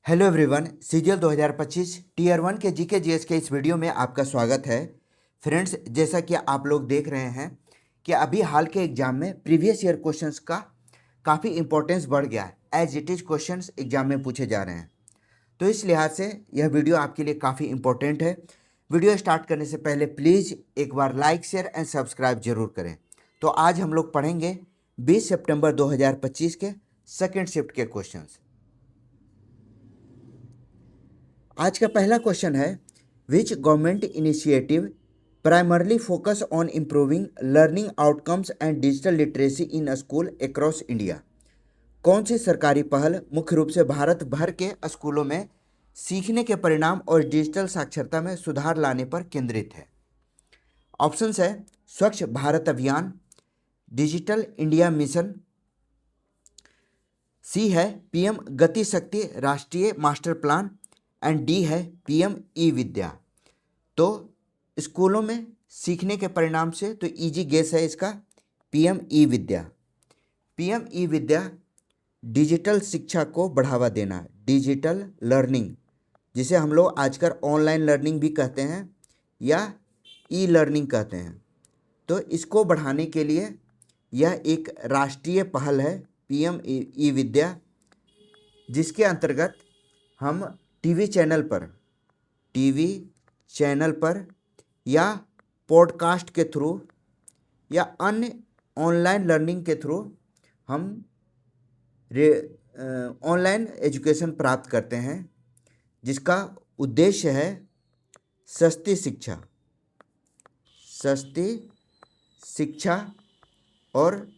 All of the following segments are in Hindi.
हेलो एवरीवन, सीजीएल 2025 टीयर 1 के जीके जीएस के इस वीडियो में आपका स्वागत है। फ्रेंड्स, जैसा कि आप लोग देख रहे हैं कि अभी हाल के एग्जाम में प्रीवियस ईयर क्वेश्चंस का काफ़ी इंपॉर्टेंस बढ़ गया है। As it is questions exam में पूछे जा रहे हैं, तो इस लिहाज से यह वीडियो आपके लिए काफ़ी इंपॉर्टेंट है। वीडियो स्टार्ट करने से पहले प्लीज़ एक बार लाइक, शेयर एंड सब्सक्राइब जरूर करें। तो आज हम लोग पढ़ेंगे 20 सितंबर 2025 के सेकेंड शिफ्ट के क्वेश्चंस। आज का पहला क्वेश्चन है, which government initiative primarily focus on improving learning outcomes and digital literacy in school across India. कौन सी सरकारी पहल मुख्य रूप से भारत भर के स्कूलों में सीखने के परिणाम और डिजिटल साक्षरता में सुधार लाने पर केंद्रित है? ऑप्शंस है स्वच्छ भारत अभियान, डिजिटल इंडिया मिशन, सी है पीएम गति शक्ति राष्ट्रीय मास्टर प्लान एंड डी है पीएम ई विद्या। तो स्कूलों में सीखने के परिणाम से तो इजी गेस है इसका पीएम ई विद्या। पीएम ई विद्या डिजिटल शिक्षा को बढ़ावा देना, डिजिटल लर्निंग, जिसे हम लोग आजकल ऑनलाइन लर्निंग भी कहते हैं या ई लर्निंग कहते हैं। तो इसको बढ़ाने के लिए यह एक राष्ट्रीय पहल है पीएम ई विद्या, जिसके अंतर्गत हम टीवी चैनल पर या पॉडकास्ट के थ्रू या अन्य ऑनलाइन लर्निंग के थ्रू हम ऑनलाइन एजुकेशन प्राप्त करते हैं, जिसका उद्देश्य है सस्ती शिक्षा और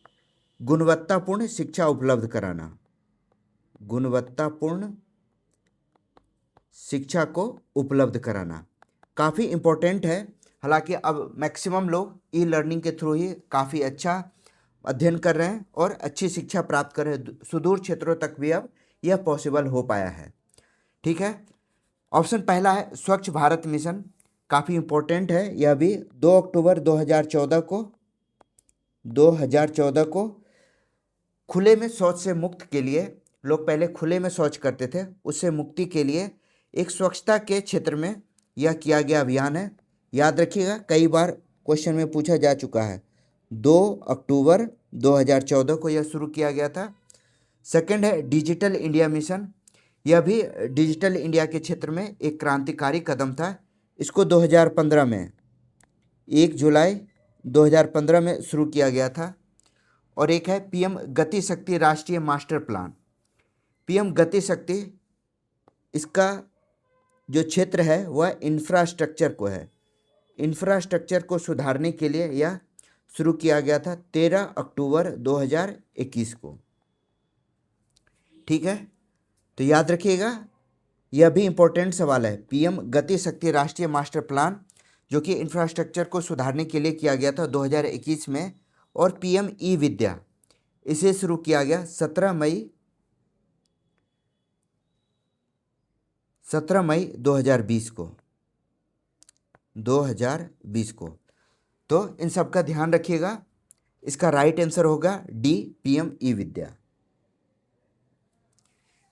गुणवत्तापूर्ण शिक्षा उपलब्ध कराना, गुणवत्तापूर्ण शिक्षा को उपलब्ध कराना काफ़ी इम्पोर्टेंट है। हालांकि अब मैक्सिमम लोग ई लर्निंग के थ्रू ही काफ़ी अच्छा अध्ययन कर रहे हैं और अच्छी शिक्षा प्राप्त कर रहे हैं। सुदूर क्षेत्रों तक भी अब यह पॉसिबल हो पाया है। ठीक है, ऑप्शन पहला है स्वच्छ भारत मिशन, काफ़ी इम्पोर्टेंट है। यह भी 2 अक्टूबर 2014 को खुले में शौच से मुक्त के लिए, लोग पहले खुले में शौच करते थे, उससे मुक्ति के लिए एक स्वच्छता के क्षेत्र में यह किया गया अभियान है। याद रखिएगा, कई बार क्वेश्चन में पूछा जा चुका है। 2 अक्टूबर 2014 को यह शुरू किया गया था। सेकंड है डिजिटल इंडिया मिशन, यह भी डिजिटल इंडिया के क्षेत्र में एक क्रांतिकारी कदम था। इसको 2015 में 1 जुलाई 2015 में शुरू किया गया था। और एक है पीएम गति शक्ति राष्ट्रीय मास्टर प्लान। पीएम गति शक्ति, इसका जो क्षेत्र है वह इंफ्रास्ट्रक्चर को सुधारने के लिए यह शुरू किया गया था 13 अक्टूबर 2021 को। ठीक है, तो याद रखिएगा, यह भी इम्पोर्टेंट सवाल है। पीएम गति शक्ति राष्ट्रीय मास्टर प्लान जो कि इंफ्रास्ट्रक्चर को सुधारने के लिए किया गया था 2021 में, और पीएम ई विद्या, इसे शुरू किया गया 17 मई 2020 को। तो इन सब का ध्यान रखिएगा। इसका राइट आंसर होगा D, PM e Vidya.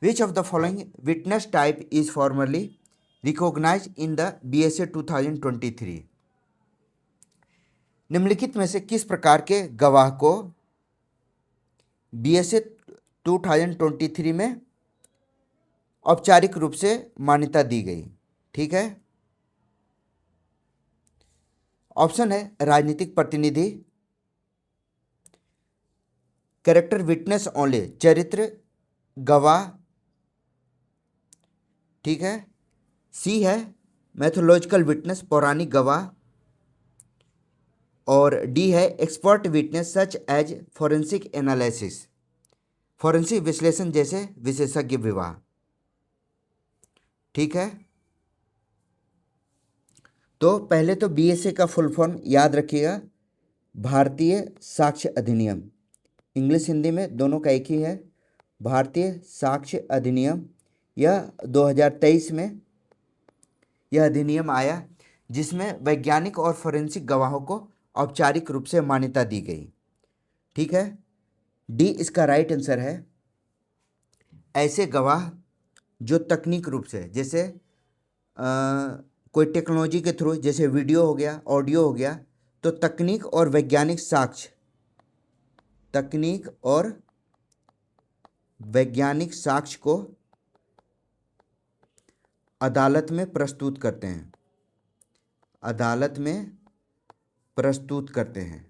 Which of the following witness type is formally recognize in the BSA 2023? निम्नलिखित में से किस प्रकार के गवाह को बीएसए 2023 में औपचारिक रूप से मान्यता दी गई? ठीक है, ऑप्शन है राजनीतिक प्रतिनिधि, कैरेक्टर विटनेस ओनली, चरित्र गवाह, ठीक है, सी है मैथोलॉजिकल विटनेस, पौराणिक गवाह, और डी है expert witness such as forensic analysis, forensic विश्लेषण जैसे विशेषज्ञ विवाह। ठीक है, तो पहले तो बीएसए का फुल फॉर्म याद रखिएगा, भारतीय साक्ष्य अधिनियम। इंग्लिश हिंदी में दोनों का एक ही है, भारतीय साक्ष्य अधिनियम। यह 2023 में यह अधिनियम आया, जिसमें वैज्ञानिक और फोरेंसिक गवाहों को औपचारिक रूप से मान्यता दी गई। ठीक है, डी इसका राइट आंसर है। ऐसे गवाह जो तकनीक रूप से, जैसे कोई टेक्नोलॉजी के थ्रू, जैसे वीडियो हो गया, ऑडियो हो गया, तो तकनीक और वैज्ञानिक साक्ष्य, तकनीक और वैज्ञानिक साक्ष्य को अदालत में प्रस्तुत करते हैं, अदालत में प्रस्तुत करते हैं।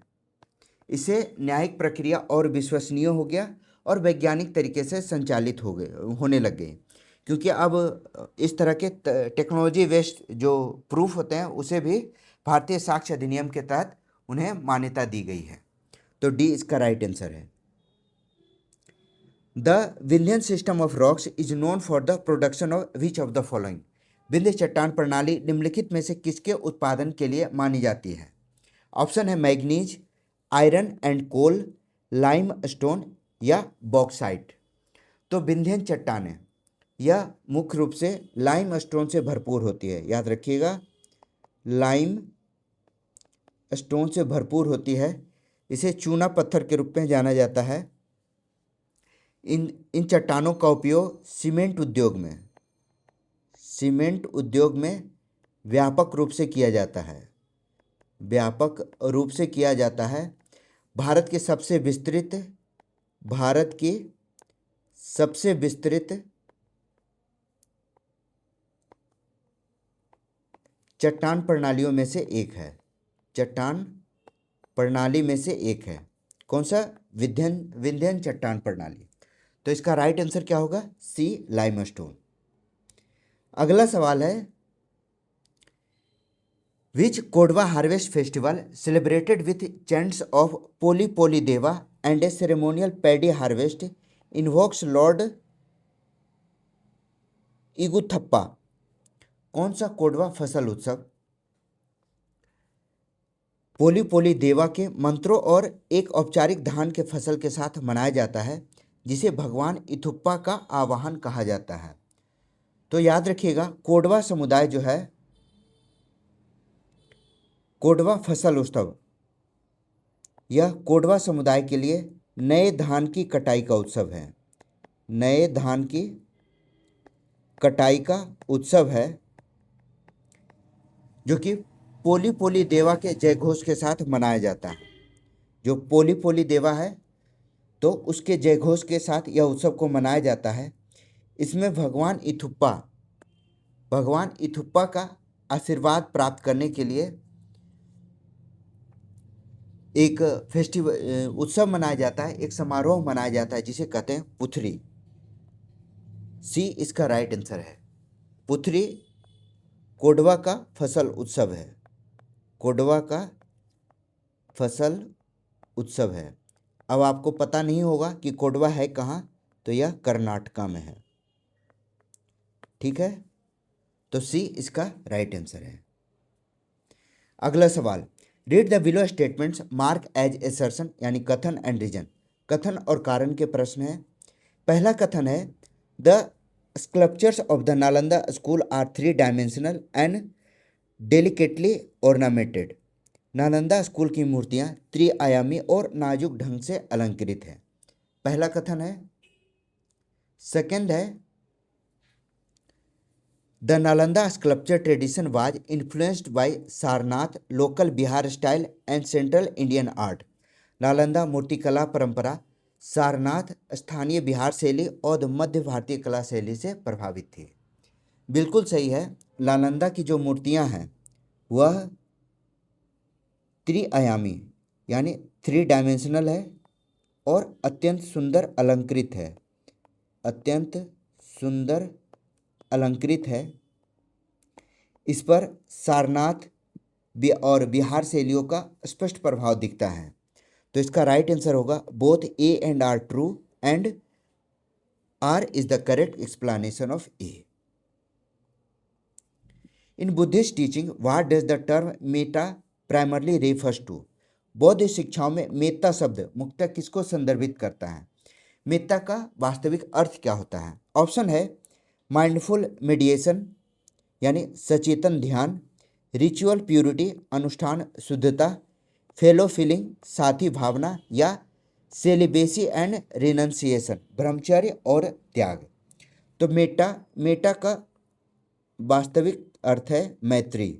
इसे न्यायिक प्रक्रिया और विश्वसनीय हो गया और वैज्ञानिक तरीके से संचालित होने लग गए, क्योंकि अब इस तरह के टेक्नोलॉजी वेस्ट जो प्रूफ होते हैं उसे भी भारतीय साक्ष्य अधिनियम के तहत उन्हें मान्यता दी गई है। तो डी इसका राइट आंसर है। The Vindhyan system of rocks is known for the production of which of the following. Vindhya चट्टान प्रणाली निम्नलिखित में से किसके उत्पादन के लिए मानी जाती है? ऑप्शन है manganese, iron and coal, limestone या बॉक्साइट। तो विंध्यन चट्टानें यह मुख्य रूप से लाइम स्टोन से भरपूर होती है, याद रखिएगा, लाइम स्टोन से भरपूर होती है। इसे चूना पत्थर के रूप में जाना जाता है। इन चट्टानों का उपयोग सीमेंट उद्योग में व्यापक रूप से किया जाता है, व्यापक रूप से किया जाता है। भारत की सबसे विस्तृत चट्टान प्रणालियों में से एक है, चट्टान प्रणाली में से एक है। कौन सा? विंध्यन चट्टान प्रणाली। तो इसका राइट आंसर क्या होगा? C, limestone. अगला सवाल है, which Kodava harvest festival celebrated with chants of Poli Poli Deva and a ceremonial paddy harvest invokes lord Iguthappa. कौन सा कोडवा फसल उत्सव पोली पोली देवा के मंत्रों और एक औपचारिक धान के फसल के साथ मनाया जाता है, जिसे भगवान इथुप्पा का आवाहन कहा जाता है? तो याद रखिएगा, कोडवा समुदाय जो है, कोडवा फसल उत्सव, यह कोडवा समुदाय के लिए नए धान की कटाई का उत्सव है, नए धान की कटाई का उत्सव है, जो कि पोली पोली देवा के जयघोष के साथ मनाया जाता है। जो पोली पोली देवा है तो उसके जयघोष के साथ यह उत्सव को मनाया जाता है। इसमें भगवान इथुप्पा का आशीर्वाद प्राप्त करने के लिए एक उत्सव मनाया जाता है, एक समारोह मनाया जाता है, जिसे कहते हैं पुथरी। सी इसका राइट आंसर है। पुथरी कोडवा का फसल उत्सव है, कोडवा का फसल उत्सव है। अब आपको पता नहीं होगा कि कोडवा है कहाँ, तो यह कर्नाटका में है। ठीक है, तो सी इसका राइट आंसर है। अगला सवाल, read the below statements mark as assertion, यानी कथन एंड रीजन, कथन और कारण के प्रश्न है। पहला कथन है, the sculptures of the Nalanda school are 3 dimensional and delicately ornamented. Nalanda school की मूर्तियां त्रिआयामी और नाजुक ढंग से अलंकृत है। पहला कथन है। सेकंड है, the Nalanda sculpture tradition was influenced by Sarnath local Bihar style and central Indian art. Nalanda मूर्तिकला परंपरा सारनाथ, स्थानीय बिहार शैली और मध्य भारतीय कला शैली से प्रभावित थी। बिल्कुल सही है। नालंदा की जो मूर्तियां हैं वह त्रिआयामी यानी 3 डायमेंशनल है और अत्यंत सुंदर अलंकृत है, अत्यंत सुंदर अलंकृत है। इस पर सारनाथ और बिहार शैलियों का स्पष्ट प्रभाव दिखता है। तो इसका राइट आंसर होगा both A and R true and R is the correct explanation of A. In Buddhist teaching what does the term metta primarily refers to. बौद्ध शिक्षाओं में मेत्ता शब्द मुख्यतः किसको संदर्भित करता है? मेत्ता का वास्तविक अर्थ क्या होता है? ऑप्शन है माइंडफुल मेडिएशन यानी सचेतन ध्यान, रिचुअल प्यूरिटी अनुष्ठान शुद्धता, फेलो फीलिंग साथी भावना, या सेलिबेसी एंड रिनंसिएशन ब्रह्मचर्य और त्याग। तो मेटा, मेटा का वास्तविक अर्थ है मैत्री।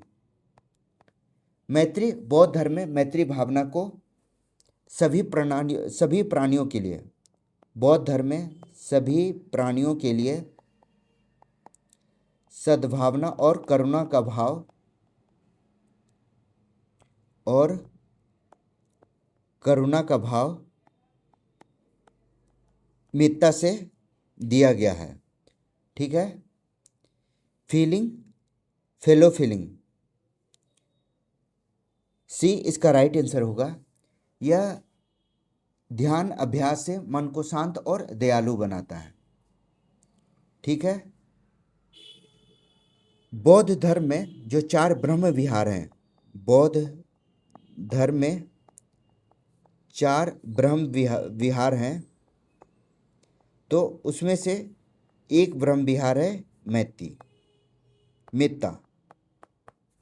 मैत्री बौद्ध धर्म में मैत्री भावना को सभी प्राणियों के लिए, बौद्ध धर्म में सभी प्राणियों के लिए सद्भावना और करुणा का भाव और करुणा का भाव मितता से दिया गया है। ठीक है। फीलिंग, फेलो फीलिंग, सी इसका राइट आंसर होगा। यह ध्यान अभ्यास से मन को शांत और दयालु बनाता है। ठीक है। बौद्ध धर्म में जो 4 ब्रह्म विहार हैं, बौद्ध धर्म में 4 ब्रह्म विहार हैं, तो उसमें से एक ब्रह्म विहार है मेत्ता।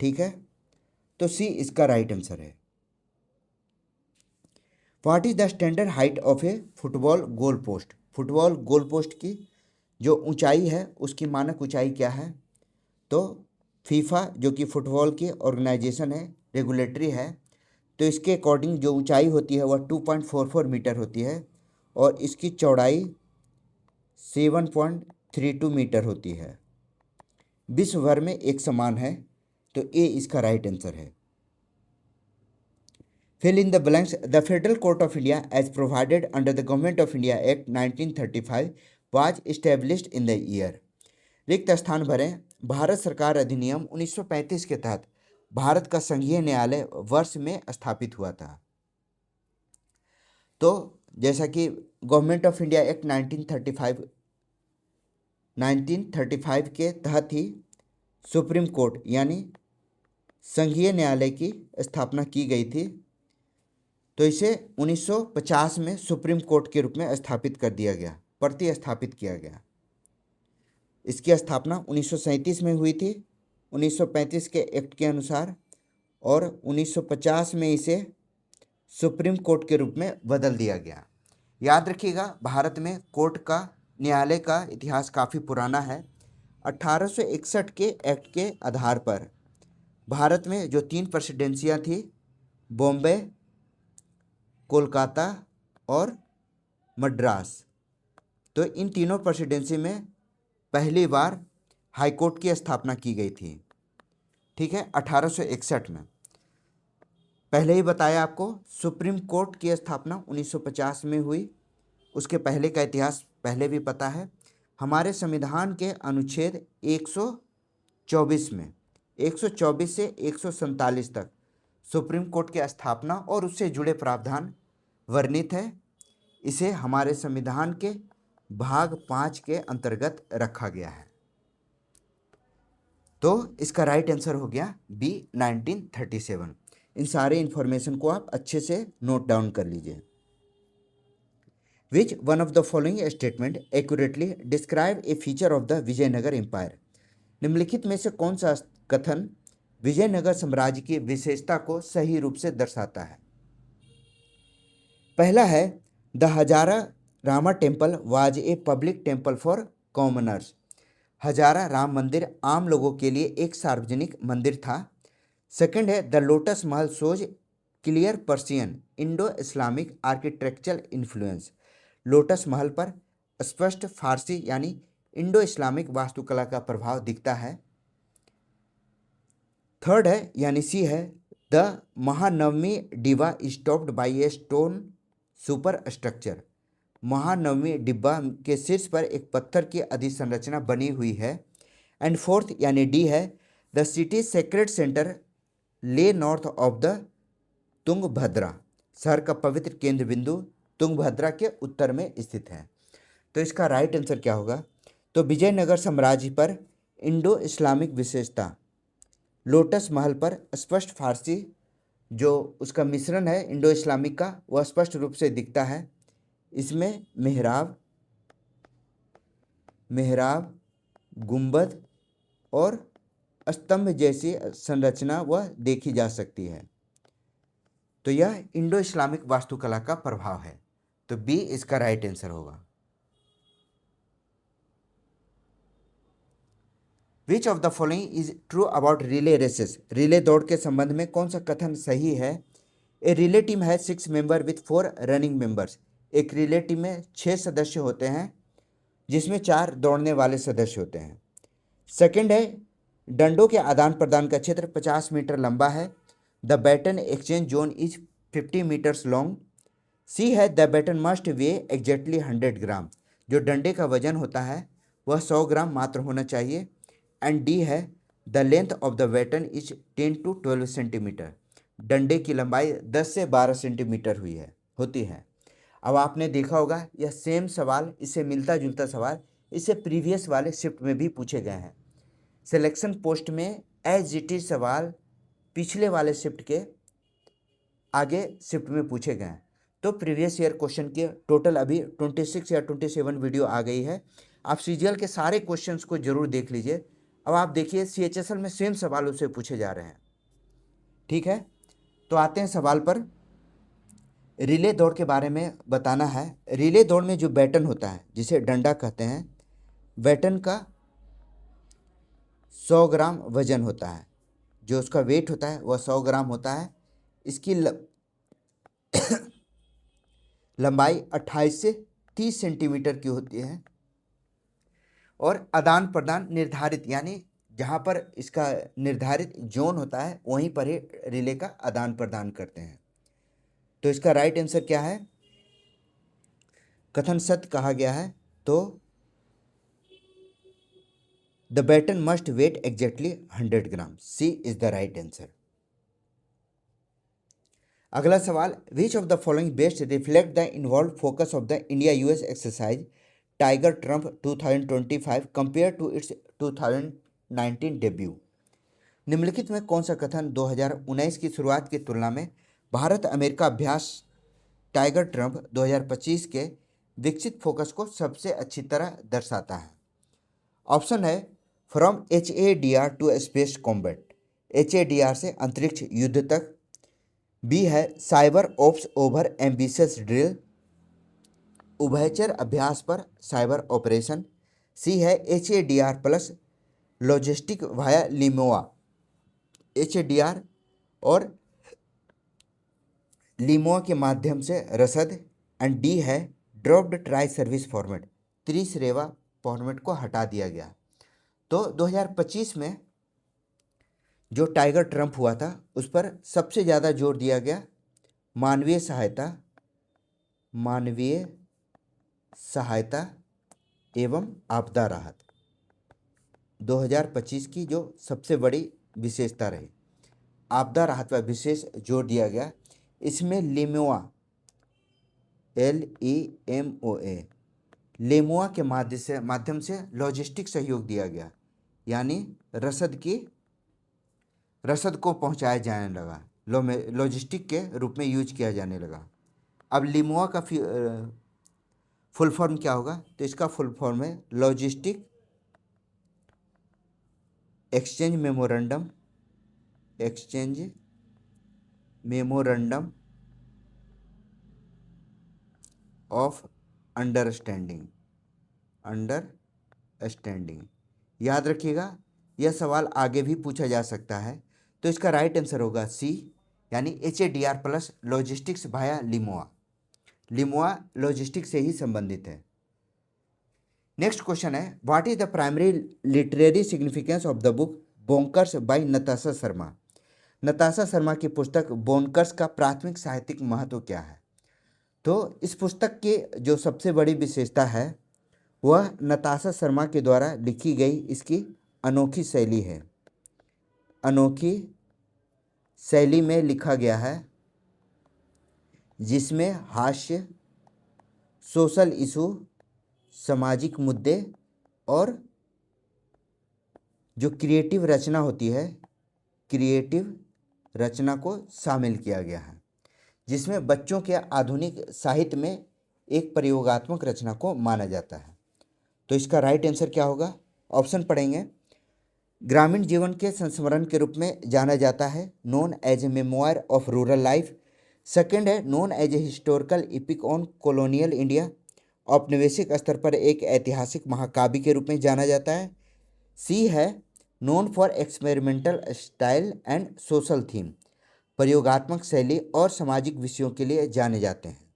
ठीक है। तो सी इसका राइट आंसर है। What is the standard height of A football goal post? Football goal post की जो ऊंचाई है उसकी मानक ऊंचाई क्या है? तो फीफा जो कि फुटबॉल की ऑर्गेनाइजेशन है, रेगुलेटरी है, तो इसके अकॉर्डिंग जो ऊंचाई होती है वह 2.44 मीटर होती है और इसकी चौड़ाई 7.32 मीटर होती है। विश्व भर में एक समान है, तो ए इसका राइट आंसर है। Fill in the blanks. The Federal Court of India, as provided under the Government of India Act 1935, was established in the year. रिक्त स्थान भरें। भारत सरकार अधिनियम 1935 के तहत भारत का संघीय न्यायालय वर्ष में स्थापित हुआ था। तो जैसा कि गवर्नमेंट ऑफ इंडिया एक्ट 1935 के तहत ही सुप्रीम कोर्ट यानी संघीय न्यायालय की स्थापना की गई थी, तो इसे 1950 में सुप्रीम कोर्ट के रूप में स्थापित कर दिया गया, प्रतिस्थापित किया गया। इसकी स्थापना 1937 में हुई थी 1935 के एक्ट के अनुसार, और 1950 में इसे सुप्रीम कोर्ट के रूप में बदल दिया गया। याद रखिएगा, भारत में कोर्ट का, न्यायालय का इतिहास काफ़ी पुराना है। 1861 के एक्ट के आधार पर भारत में जो 3 प्रेसिडेंसियाँ थी, बॉम्बे, कोलकाता और मद्रास, तो इन तीनों प्रेसिडेंसी में पहली बार हाई कोर्ट की स्थापना की गई थी। ठीक है, 1861 में। पहले ही बताया आपको, सुप्रीम कोर्ट की स्थापना 1950 में हुई। उसके पहले का इतिहास पहले भी पता है। हमारे संविधान के अनुच्छेद 124 में 124 से 147 तक सुप्रीम कोर्ट की स्थापना और उससे जुड़े प्रावधान वर्णित है। इसे हमारे संविधान के भाग 5 के अंतर्गत रखा गया है। तो इसका राइट आंसर हो गया बी 1937। इन सारे इंफॉर्मेशन को आप अच्छे से नोट डाउन कर लीजिए। Which one of the following statement accurately describe a feature of the Vijayanagar empire? निम्नलिखित में से कौन सा कथन विजयनगर साम्राज्य की विशेषता को सही रूप से दर्शाता है? पहला है, the Hazara Rama temple was a public temple for commoners. Hazara Ram मंदिर आम लोगों के लिए एक सार्वजनिक मंदिर था। सेकंड है, the lotus Mahal shows clear Persian Indo Islamic architectural influence. Lotus महल पर स्पष्ट फारसी यानी इंडो इस्लामिक वास्तुकला का प्रभाव दिखता है। थर्ड है यानी सी है, द महानवमी डिब्बा stopped by a stone super structure. Mahanavami डिब्बा के शीर्ष पर एक पत्थर की अधिसंरचना बनी हुई है। एंड फोर्थ यानी डी है, द सिटी सेक्रेड सेंटर ले नॉर्थ ऑफ द तुंगभद्रा। शहर का पवित्र केंद्र बिंदु तुंगभद्रा के उत्तर में स्थित है। तो इसका राइट आंसर क्या होगा? तो विजयनगर साम्राज्य पर इंडो इस्लामिक विशेषता, लोटस महल पर स्पष्ट फारसी जो उसका मिश्रण है इंडो इस्लामिक का, वह स्पष्ट रूप से दिखता है। इसमें मेहराब, गुंबद और स्तंभ जैसी संरचना वह देखी जा सकती है। तो यह इंडो इस्लामिक वास्तुकला का प्रभाव है। तो बी इसका राइट आंसर होगा। Which of the following is true about relay races, relay दौड़ के संबंध में कौन सा कथन सही है? ए रिले टीम है 6 मेंबर विथ 4 रनिंग मेंबर्स, एक रिले टीम में 6 सदस्य होते हैं जिसमें 4 दौड़ने वाले सदस्य होते हैं। सेकंड है, डंडों के आदान प्रदान का क्षेत्र 50 मीटर लंबा है। The baton exchange zone is 50 metres long. C है, the baton must weigh exactly 100 gram, जो डंडे का वजन होता है वह 100 ग्राम मात्र होना चाहिए। एंड डी है, the length of the baton is 10 to 12 centimetre, डंडे की लंबाई 10 से 12 सेंटीमीटर होती है। अब आपने देखा होगा यह सेम सवाल, इससे मिलता जुलता सवाल इससे प्रीवियस वाले शिफ्ट में भी पूछे गए हैं। सिलेक्शन पोस्ट में एज इट इज सवाल पिछले वाले शिफ्ट के आगे शिफ्ट में पूछे गए हैं। तो प्रीवियस ईयर क्वेश्चन के टोटल अभी 26 या 27 वीडियो आ गई है। आप सीजीएल के सारे क्वेश्चंस को जरूर देख लीजिए। अब आप देखिए सीएचएसएल में सेम सवाल उससे पूछे जा रहे हैं। ठीक है, तो आते हैं सवाल पर। रिले दौड़ के बारे में बताना है। रिले दौड़ में जो बैटन होता है जिसे डंडा कहते हैं, बैटन का 100 ग्राम वजन होता है, जो उसका वेट होता है वह 100 ग्राम होता है। इसकी लंबाई 28 से 30 सेंटीमीटर की होती है और आदान प्रदान निर्धारित, यानी जहाँ पर इसका निर्धारित जोन होता है वहीं पर ही रिले का आदान प्रदान करते हैं। तो इसका राइट आंसर क्या है? कथन सत्य कहा गया है, तो the baton must weight exactly 100 gram, C is the right answer. अगला सवाल, which of the following best reflect the involve focus of the India US exercise tiger Trump 2025 compare to its 2019 debut. निम्नलिखित में कौन सा कथन 2019 की शुरुआत की तुलना में भारत अमेरिका अभ्यास टाइगर ट्रम्प 2025 के विकसित फोकस को सबसे अच्छी तरह दर्शाता है? ऑप्शन है, from HADR to space combat, HADR से अंतरिक्ष युद्ध तक। बी है, cyber ops over ambitious drill, उभयचर अभ्यास पर साइबर ऑपरेशन। सी है, HADR plus logistic via LIMOA, HADR और लिमोआ के माध्यम से रसद। एंड डी है, ड्रॉप्ड ट्राई सर्विस फॉर्मेट, त्रिश्रेवा फॉर्मेट को हटा दिया गया। तो 2025 में जो टाइगर ट्रम्प हुआ था उस पर सबसे ज़्यादा जोर दिया गया मानवीय सहायता एवं आपदा राहत। 2025 की जो सबसे बड़ी विशेषता रही, आपदा राहत पर विशेष जोर दिया गया। इसमें लिमोआ LEMOA लेमोआ के माध्यम से लॉजिस्टिक सहयोग दिया गया, यानी रसद को पहुंचाया जाने लगा, लॉजिस्टिक के रूप में यूज किया जाने लगा। अब लिमोआ का फुल फॉर्म क्या होगा? तो इसका फुल फॉर्म है logistic exchange memorandum of understanding. याद रखिएगा, यह सवाल आगे भी पूछा जा सकता है। तो इसका राइट आंसर होगा सी, यानी HADR प्लस लॉजिस्टिक्स भाया लिमोआ लॉजिस्टिक्स से ही संबंधित है। नेक्स्ट क्वेश्चन है, what is the primary literary significance of the book Bonkers by Natasha Sharma. Natasha Sharma की पुस्तक बोंकर्स का प्राथमिक साहित्यिक महत्व क्या है? तो इस पुस्तक की जो सबसे बड़ी विशेषता है वह नताशा शर्मा के द्वारा लिखी गई इसकी अनोखी शैली है। अनोखी शैली में लिखा गया है जिसमें हास्य, सोशल इशू, सामाजिक मुद्दे और जो क्रिएटिव रचना होती है, क्रिएटिव रचना को शामिल किया गया है, जिसमें बच्चों के आधुनिक साहित्य में एक प्रयोगात्मक रचना को माना जाता है। तो इसका राइट आंसर क्या होगा? ऑप्शन पढ़ेंगे। ग्रामीण जीवन के संस्मरण के रूप में जाना जाता है, known as a memoir of rural life. Second है, known as a historical epic on colonial India, औपनिवेशिक स्तर पर एक ऐतिहासिक महाकाव्य के रूप में जाना जाता है। सी है, known for experimental style and social theme, प्रयोगात्मक शैली और सामाजिक विषयों के लिए जाने जाते हैं।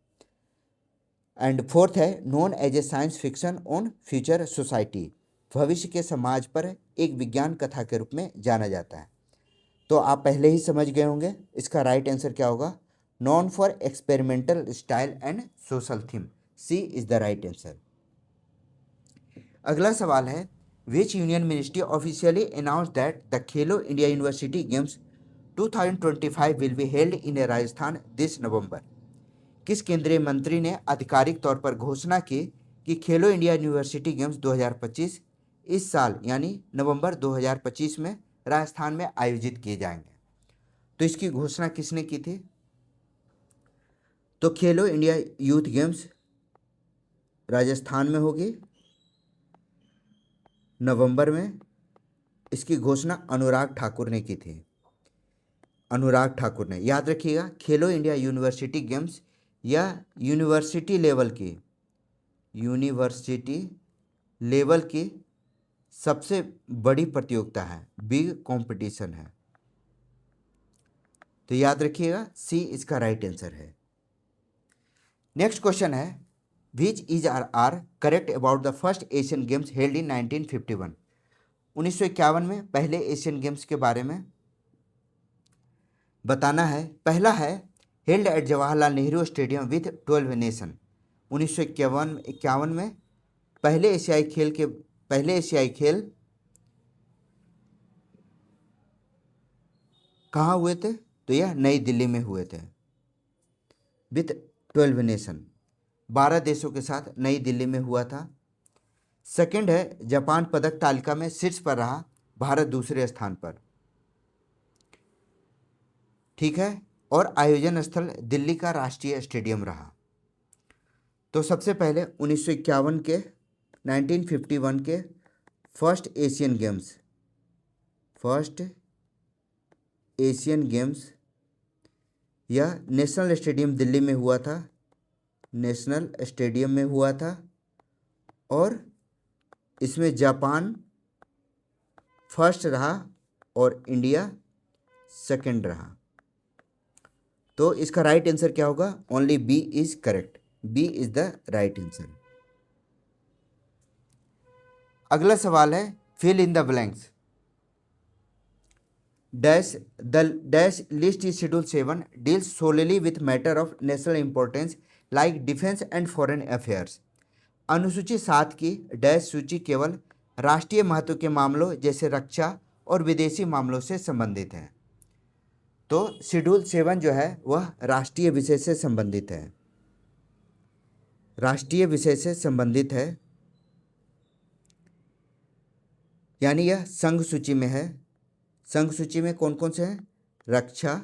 एंड फोर्थ है known as a science fiction on future society, भविष्य के समाज पर एक विज्ञान कथा के रूप में जाना जाता है। तो आप पहले ही समझ गए होंगे इसका राइट आंसर क्या होगा, known for experimental style and social theme, C is the right answer. अगला सवाल है which union ministry officially announce that the Khelo India university games 2025 will be held in Rajasthan this November. किस केंद्रीय मंत्री ने आधिकारिक तौर पर घोषणा की कि खेलो इंडिया यूनिवर्सिटी गेम्स 2025 इस साल यानी नवंबर 2025 में राजस्थान में आयोजित किए जाएंगे। तो इसकी घोषणा किसने की थी, तो खेलो इंडिया यूथ गेम्स राजस्थान में होगी नवंबर में। इसकी घोषणा अनुराग ठाकुर ने की थी, अनुराग ठाकुर ने। याद रखिएगा खेलो इंडिया यूनिवर्सिटी गेम्स या यूनिवर्सिटी लेवल की सबसे बड़ी प्रतियोगिता है, बिग कंपटीशन है। तो याद रखिएगा सी इसका राइट आंसर है। नेक्स्ट क्वेश्चन है which is are correct about the first Asian Games held in 1951। 1951 में पहले एशियन गेम्स के बारे में बताना है। पहला है held at Jawaharlal Nehru stadium with 12 nation. 1951 में पहले एशियाई खेल कहाँ हुए थे, तो यह नई दिल्ली में हुए थे विथ 12 नेशन, 12 देशों के साथ नई दिल्ली में हुआ था। सेकंड है जापान पदक तालिका में शीर्ष पर रहा, भारत दूसरे स्थान पर, ठीक है, और आयोजन स्थल दिल्ली का राष्ट्रीय स्टेडियम रहा। तो सबसे पहले 1951 के फर्स्ट एशियन गेम्स यह नेशनल स्टेडियम दिल्ली में हुआ था, नेशनल स्टेडियम में हुआ था, और इसमें जापान फर्स्ट रहा और इंडिया सेकंड रहा। तो इसका राइट आंसर क्या होगा, only B is correct, B is the right answer. अगला सवाल है fill in the blanks. Dash list is schedule 7 deals solely with matter of national importance like defence and foreign affairs. अनुसूची 7 की डैश सूची केवल राष्ट्रीय महत्व के मामलों जैसे रक्षा और विदेशी मामलों से संबंधित है। तो शेड्यूल 7 जो है वह राष्ट्रीय विषय से संबंधित है, राष्ट्रीय विषय से संबंधित है, यानी यह संघ सूची में है। संघ सूची में कौन कौन से हैं, रक्षा,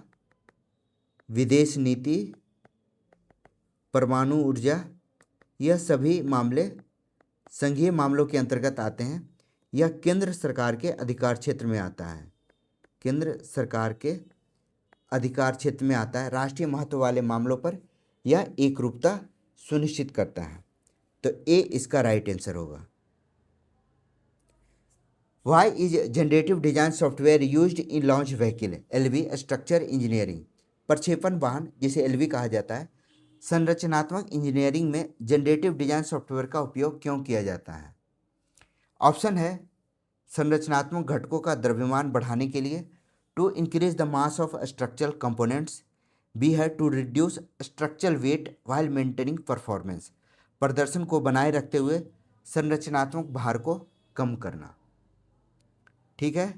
विदेश नीति, परमाणु ऊर्जा, यह सभी मामले संघीय मामलों के अंतर्गत आते हैं। यह केंद्र सरकार के अधिकार क्षेत्र में आता है, केंद्र सरकार के अधिकार क्षेत्र में आता है। राष्ट्रीय महत्व वाले मामलों पर यह एकरूपता सुनिश्चित करता है। तो ए इसका राइट आंसर होगा। Why is generative design software used in launch vehicle LV structure engineering. प्रक्षेपण वाहन जिसे एलवी कहा जाता है, संरचनात्मक इंजीनियरिंग में जनरेटिव डिजाइन सॉफ्टवेयर का उपयोग क्यों किया जाता है। ऑप्शन है संरचनात्मक घटकों का द्रव्यमान बढ़ाने के लिए, to increase the mass of structural components, B है to reduce structural weight while maintaining performance, प्रदर्शन को बनाए रखते हुए संरचनात्मक भार को कम करना, ठीक है।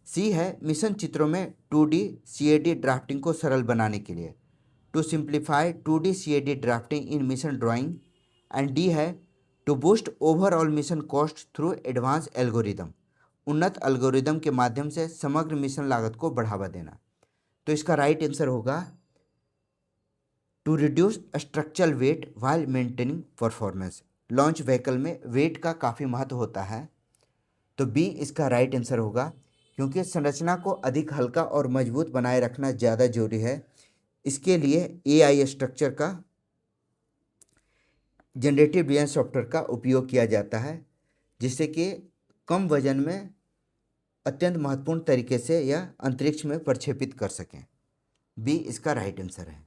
सी है मिशन चित्रों में 2D CAD ड्राफ्टिंग को सरल बनाने के लिए, to simplify 2D CAD drafting in mission drawing, and D है to boost overall mission cost through advance algorithm, उन्नत एल्गोरिदम के माध्यम से समग्र मिशन लागत को बढ़ावा देना। तो इसका राइट आंसर होगा to reduce structural weight while maintaining performance. Launch vehicle में वेट का काफ़ी महत्व होता है, तो बी इसका राइट आंसर होगा, क्योंकि संरचना को अधिक हल्का और मजबूत बनाए रखना ज़्यादा जरूरी है। इसके लिए AI स्ट्रक्चर का, जनरेटिव डिजाइन सॉफ्टवेयर का उपयोग किया जाता है, जिससे कि कम वजन में अत्यंत महत्वपूर्ण तरीके से यह अंतरिक्ष में प्रक्षेपित कर सकें। बी इसका राइट आंसर है।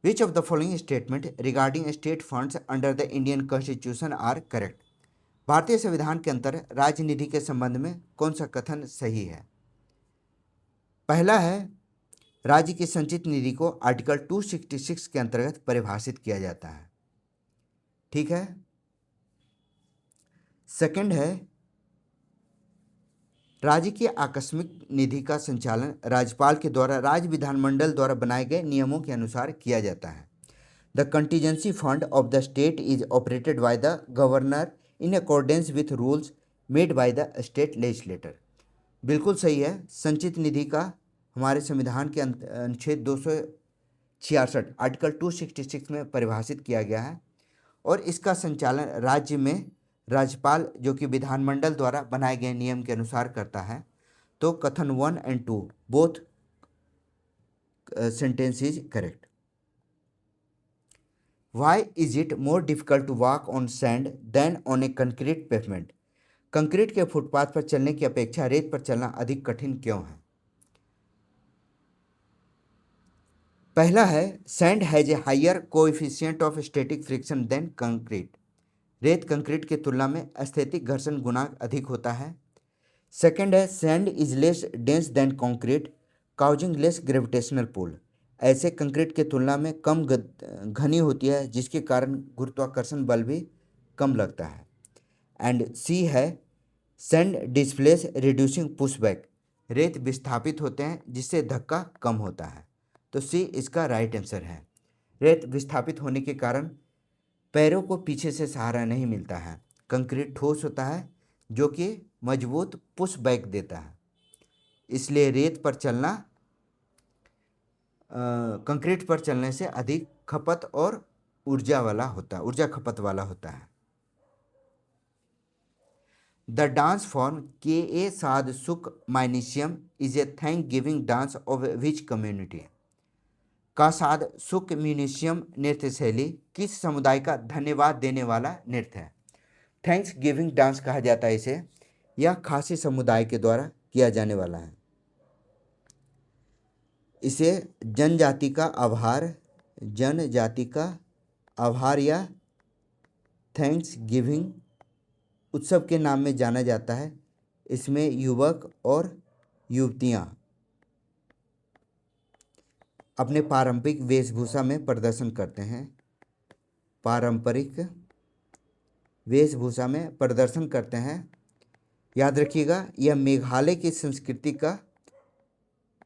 Which of the following statement regarding state funds under the Indian constitution are correct? भारतीय संविधान के अंतर राज्य निधि के संबंध में कौन सा कथन सही है? पहला है, राज्य की संचित निधि को आर्टिकल 266 के अंतर्गत परिभाषित किया जाता है। ठीक है। सेकंड है, राज्य की आकस्मिक निधि का संचालन राज्यपाल के द्वारा राज्य विधानमंडल द्वारा बनाए गए नियमों के अनुसार किया जाता है। The contingency fund of the state is operated by the governor in accordance with rules made by the state legislator. बिल्कुल सही है। संचित निधि का हमारे संविधान के अनुच्छेद 266 आर्टिकल 266 में परिभाषित किया गया है और इसका संचालन राज्य में राज्यपाल जो कि विधानमंडल द्वारा बनाए गए नियम के अनुसार करता है। तो कथन 1 and 2 both sentence is correct. Why is it more difficult to walk on sand than on a concrete pavement? Concrete के फुटपाथ पर चलने की अपेक्षा रेत पर चलना अधिक कठिन क्यों है? पहला है, sand has a higher coefficient of static friction than concrete. रेत कंक्रीट की तुलना में स्थैतिक घर्षण गुणांक अधिक होता है। सेकंड है, sand is less dense than concrete causing less gravitational pull. ऐसे कंक्रीट की तुलना में कम घनी होती है जिसके कारण गुरुत्वाकर्षण बल भी कम लगता है। एंड सी है, सैंड डिस्प्लेस रिड्यूसिंग पुशबैक। रेत विस्थापित होते हैं जिससे धक्का कम होता है। तो सी इसका राइट आंसर है। रेत विस्थापित होने के कारण पैरों को पीछे से सहारा नहीं मिलता है। कंक्रीट ठोस होता है जो कि मजबूत पुश बैक देता है, इसलिए रेत पर चलना कंक्रीट पर चलने से अधिक खपत और ऊर्जा खपत वाला होता है। द डांस फॉर्म के ए साध सुख माइनिशियम is a thanksgiving dance of which community? का साध सुख म्यूनिशियम नृत्य शैली किस समुदाय का धन्यवाद देने वाला नृत्य है? थैंक्स गिविंग डांस कहा जाता है इसे। यह खासी समुदाय के द्वारा किया जाने वाला है। इसे जनजाति का आभार या थैंक्स गिविंग उत्सव के नाम में जाना जाता है। इसमें युवक और युवतियां अपने पारंपरिक वेशभूषा में प्रदर्शन करते हैं। पारंपरिक वेशभूषा में प्रदर्शन करते हैं। याद रखिएगा, यह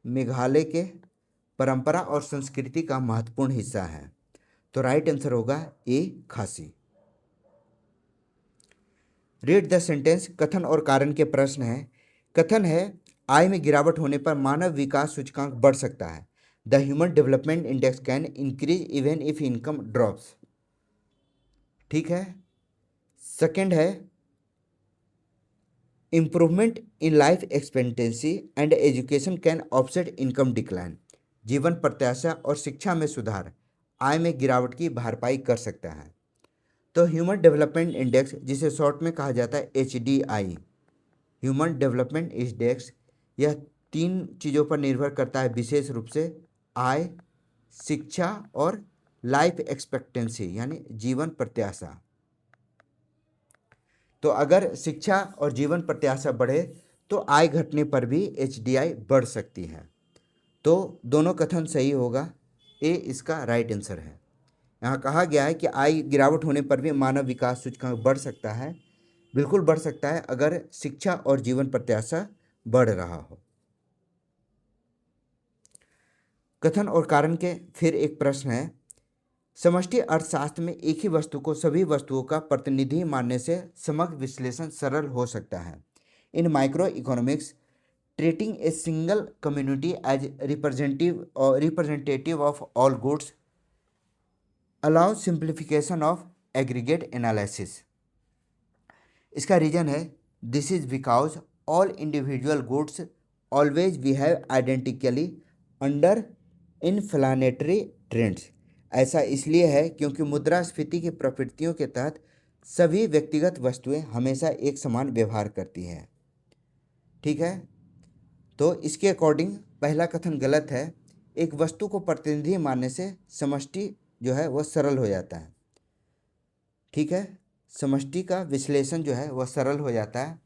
मेघालय के परंपरा और संस्कृति का महत्वपूर्ण हिस्सा है। तो राइट आंसर होगा ए खासी। Read the sentence. कथन और कारण के प्रश्न है। कथन है, आय में गिरावट होने पर मानव विकास सूचकांक बढ़ सकता है। The human development index can increase even if income drops. ठीक है। सेकंड है, improvement in life expectancy and education can offset income decline. जीवन प्रत्याशा और शिक्षा में सुधार आय में गिरावट की भरपाई कर सकता है। तो ह्यूमन डेवलपमेंट इंडेक्स, जिसे शॉर्ट में कहा जाता है HDI, ह्यूमन डेवलपमेंट इंडेक्स, यह 3 चीज़ों पर निर्भर करता है विशेष रूप से आय, शिक्षा और लाइफ एक्सपेक्टेंसी यानी जीवन प्रत्याशा। तो अगर शिक्षा और जीवन प्रत्याशा बढ़े तो आय घटने पर भी HDI बढ़ सकती है। तो दोनों कथन सही होगा। ए इसका राइट आंसर है। यहाँ कहा गया है कि आय गिरावट होने पर भी मानव विकास सूचकांक बढ़ सकता है। बिल्कुल बढ़ सकता है अगर शिक्षा और जीवन प्रत्याशा बढ़ रहा हो। कथन और कारण के फिर एक प्रश्न है। समष्टि अर्थशास्त्र में एक ही वस्तु को सभी वस्तुओं का प्रतिनिधि मानने से समग्र विश्लेषण सरल हो सकता है। In micro economics, treating a single community as representative of all goods allow simplification of aggregate analysis. इसका रीजन है, this is because all individual goods always behave identically under inflationary trends. ऐसा इसलिए है क्योंकि मुद्रास्फीति की प्रवृत्तियों के तहत सभी व्यक्तिगत वस्तुएं हमेशा एक समान व्यवहार करती हैं। ठीक है, तो इसके अकॉर्डिंग पहला कथन गलत है। एक वस्तु को प्रतिनिधि मानने से समष्टि जो है वह सरल हो जाता है। ठीक है, समष्टि का विश्लेषण जो है वह सरल हो जाता है।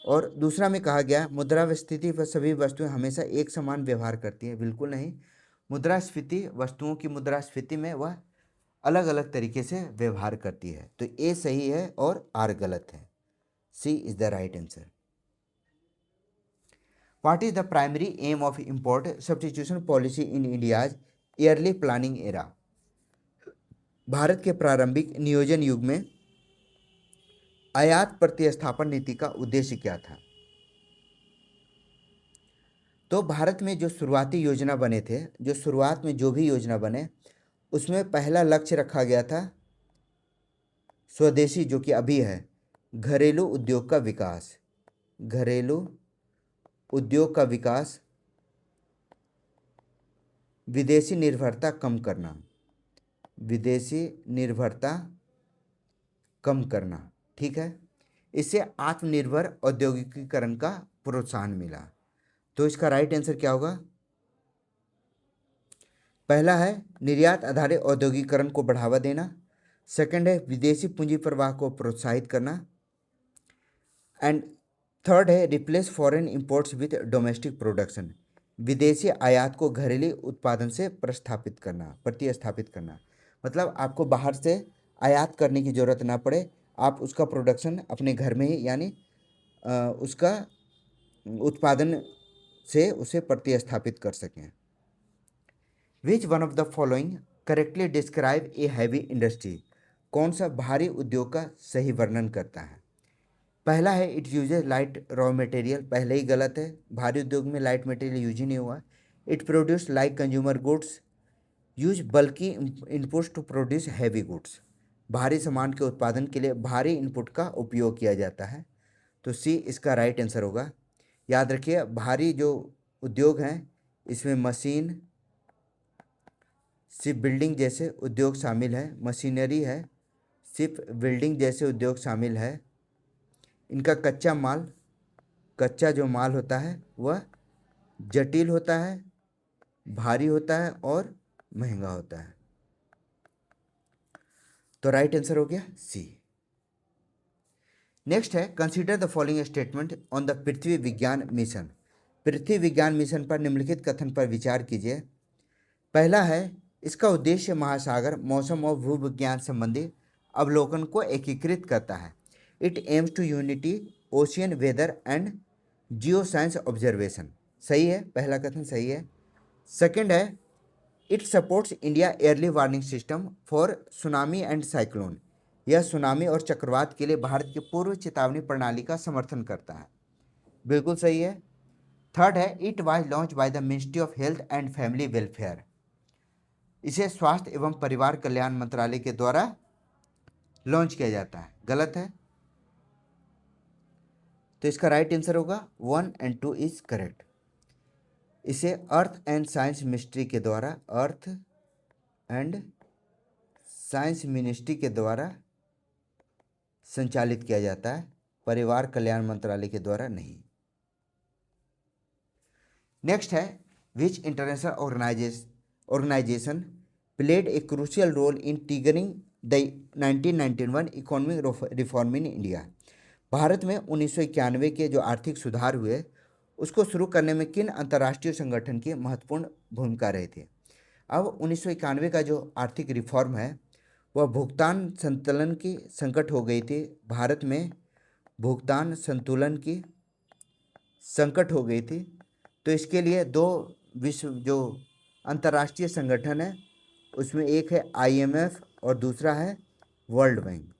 और दूसरा में कहा गया मुद्रास्फीति पर सभी वस्तुएं हमेशा एक समान व्यवहार करती हैं। बिल्कुल नहीं, मुद्रास्फीति वस्तुओं की मुद्रास्फीति में वह अलग अलग तरीके से व्यवहार करती है। तो ए सही है और आर गलत है। C is the right answer. What is the primary aim of import substitution policy in India's early planning era? भारत के प्रारंभिक नियोजन युग में आयात प्रतिस्थापन नीति का उद्देश्य क्या था? तो भारत में जो शुरुआती योजना बने थे, जो शुरुआत में जो भी योजना बने, उसमें पहला लक्ष्य रखा गया था स्वदेशी, जो कि अभी है घरेलू उद्योग का विकास। घरेलू उद्योग का विकास, विदेशी निर्भरता कम करना, विदेशी निर्भरता कम करना। ठीक है, इससे आत्मनिर्भर औद्योगिकीकरण का प्रोत्साहन मिला। तो इसका राइट आंसर क्या होगा? पहला है निर्यात आधारित औद्योगिकीकरण को बढ़ावा देना। सेकंड है विदेशी पूंजी प्रवाह को प्रोत्साहित करना। एंड थर्ड है replace foreign imports with domestic production, विदेशी आयात को घरेलू उत्पादन से प्रतिस्थापित करना। मतलब आपको बाहर से आयात करने की ज़रूरत ना पड़े, आप उसका प्रोडक्शन अपने घर में ही यानी उसका उत्पादन से उसे प्रतिस्थापित कर सकें। विच one of the following correctly describe a heavy industry? कौन सा भारी उद्योग का सही वर्णन करता है? पहला है it uses light raw material, पहले ही गलत है, भारी उद्योग में लाइट मटेरियल यूज ही नहीं हुआ। It produce like consumer goods, use बल्कि inputs to produce heavy goods, भारी सामान के उत्पादन के लिए भारी इनपुट का उपयोग किया जाता है। तो सी इसका राइट आंसर होगा। याद रखिए भारी जो उद्योग हैं इसमें मशीन, शिप बिल्डिंग जैसे उद्योग शामिल है, मशीनरी है, शिप बिल्डिंग जैसे उद्योग शामिल है। इनका कच्चा जो माल होता है वह जटिल होता है, भारी होता है और महंगा होता है। तो राइट आंसर हो गया सी। नेक्स्ट है consider the following statement on the Prithvi Vigyan mission. Prithvi Vigyan mission पर निम्नलिखित कथन पर विचार कीजिए। पहला है इसका उद्देश्य महासागर, मौसम और भूविज्ञान संबंधी अवलोकन को एकीकृत करता है। It aims to unity ocean weather and geo science observation. सही है, पहला कथन सही है। सेकंड है it supports India early warning system for tsunami and cyclone. यह सुनामी और चक्रवात के लिए भारत की पूर्व चेतावनी प्रणाली का समर्थन करता है। बिल्कुल सही है। थर्ड है it was launch by the ministry of health and family welfare. इसे स्वास्थ्य एवं परिवार कल्याण मंत्रालय के द्वारा लॉन्च किया जाता है। गलत है, तो इसका राइट आंसर होगा 1 and 2 इज करेक्ट। इसे अर्थ एंड साइंस मिनिस्ट्री के द्वारा, अर्थ एंड साइंस मिनिस्ट्री के द्वारा संचालित किया जाता है, परिवार कल्याण मंत्रालय के द्वारा नहीं। नेक्स्ट है which international organisation played a crucial role in triggering the 1991 economic reform in India. भारत में 1991 के जो आर्थिक सुधार हुए उसको शुरू करने में किन अंतर्राष्ट्रीय संगठन की महत्वपूर्ण भूमिका रही थी? अब 1991 का जो आर्थिक रिफॉर्म है वह भुगतान संतुलन की संकट हो गई थी। भारत में भुगतान संतुलन की संकट हो गई थी। तो इसके लिए दो विश्व जो अंतर्राष्ट्रीय संगठन है उसमें एक है IMF और दूसरा है वर्ल्ड बैंक।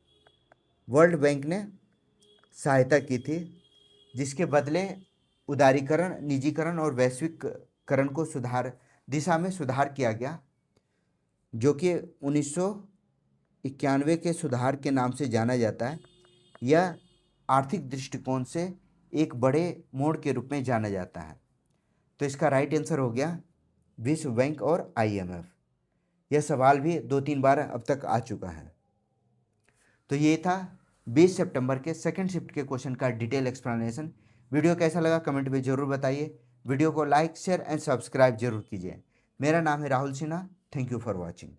वर्ल्ड बैंक ने सहायता की थी जिसके बदले उदारीकरण, निजीकरण और वैश्विककरण को दिशा में सुधार किया गया, जो कि 1991 के सुधार के नाम से जाना जाता है। यह आर्थिक दृष्टिकोण से एक बड़े मोड़ के रूप में जाना जाता है। तो इसका राइट आंसर हो गया विश्व बैंक और IMF। यह सवाल भी 2-3 बार अब तक आ चुका है। तो ये था 20 सितंबर के सेकंड शिफ्ट के क्वेश्चन का डिटेल एक्सप्लेनेशन। वीडियो कैसा लगा कमेंट में ज़रूर बताइए। वीडियो को लाइक शेयर एंड सब्सक्राइब जरूर कीजिए। मेरा नाम है Rahul Sinha. Thank you for watching.